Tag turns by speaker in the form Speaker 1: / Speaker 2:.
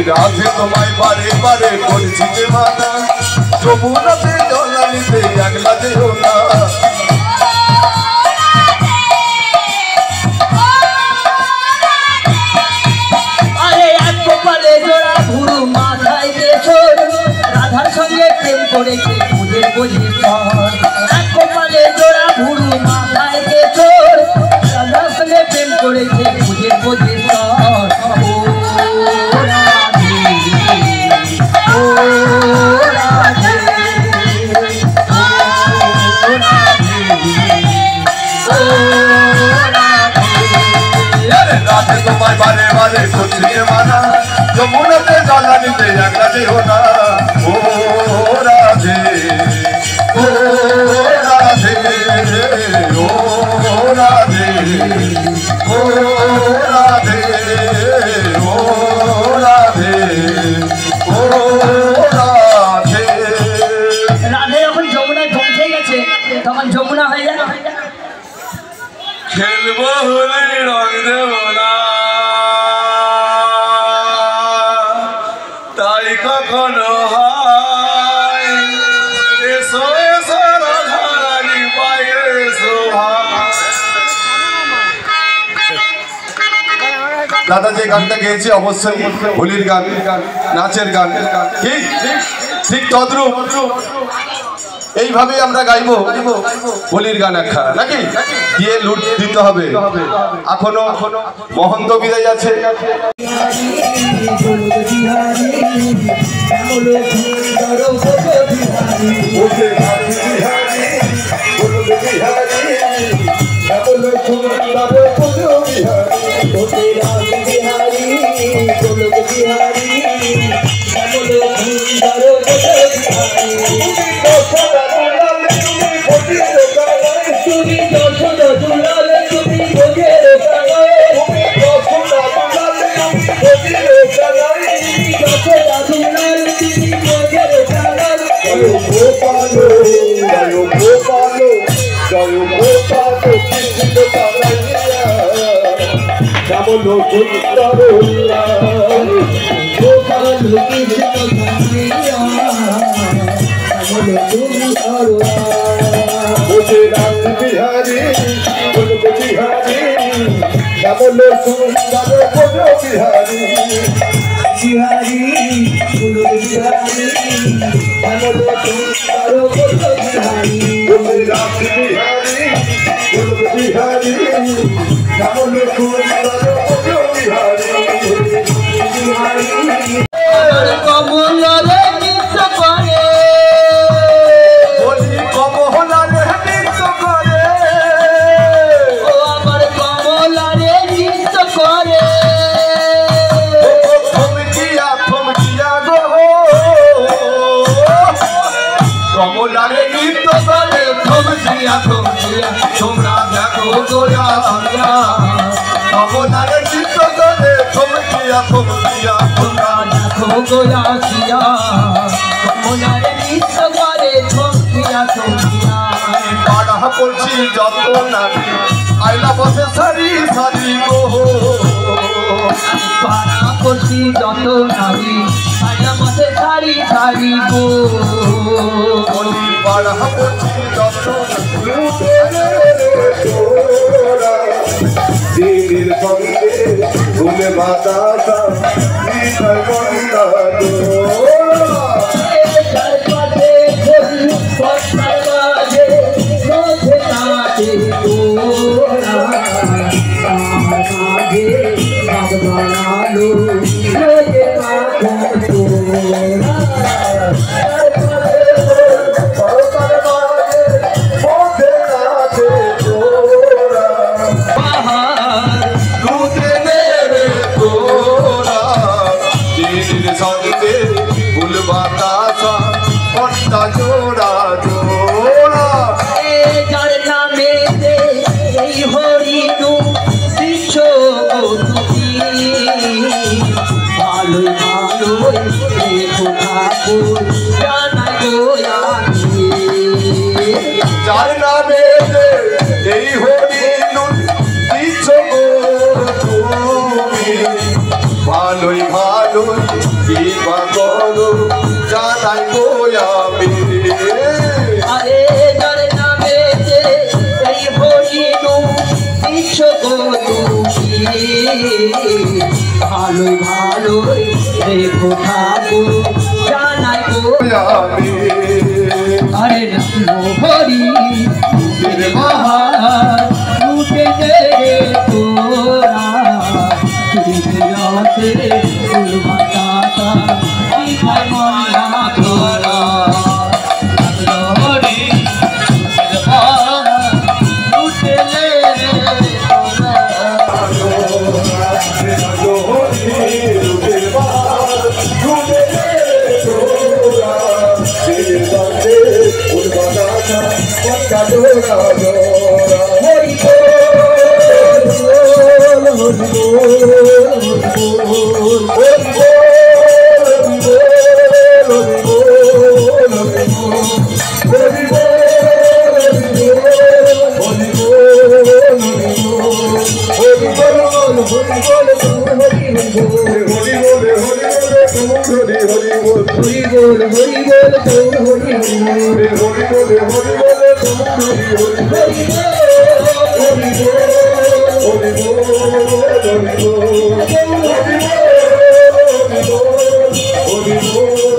Speaker 1: রাধে তোমায় বারে বারে বলছি যে মানা যমুনাতে জলানিতে আগলা যেও না
Speaker 2: আরে এক কপালে জোড়া ভুরু মাথায় দেছো
Speaker 1: বারে করছি যে মানা যমুনাতে জলা নিতে একলা যেও না ও রাধে ও রাধে ও রাধে ও রাধে ও রাধে ও রাধে।
Speaker 2: রাধে যখন যমুনায় পৌঁছে গেছে তখন যমুনা হয়ে যায়
Speaker 1: খেলবো হলে রং দেব না তাই কখনো হয় এসো এসো রাধারানী পায়ে শোভা। দাদা যে গানটা গেয়েছে অবশ্যই হোলির গান, নাচের গান, ঠিক তদ্রূপ এইভাবেই আমরা গাইবো হোলির গান একখানা নাকি দিয়ে লুট দিতে হবে। এখনো মহন্ত বিদায় আছে। তোমরা দেখো গোয়া অবদারে চিত্ত করে থমকিয়া থমকিয়া তোমরা দেখো গোয়া সিয়া অবদারে চিত্ত করে থমকিয়া থমকিয়া। পাড়া করছি যত নারী আইলা বসে সারি সারি গো পাড়া করছি যত নারী আইলা বসে সারি সারি গো পাড়া করছি যত দিনের সঙ্গে ঘুমে বাতাসা ভালো ভালো দেখো ঠাকুর জানাই গো আরে হরি বাহার উঠে গে তোরা তুই ফুল বাতাসা খাই মনা তোরা হরি বাহার উঠে গে তোরা
Speaker 3: Holy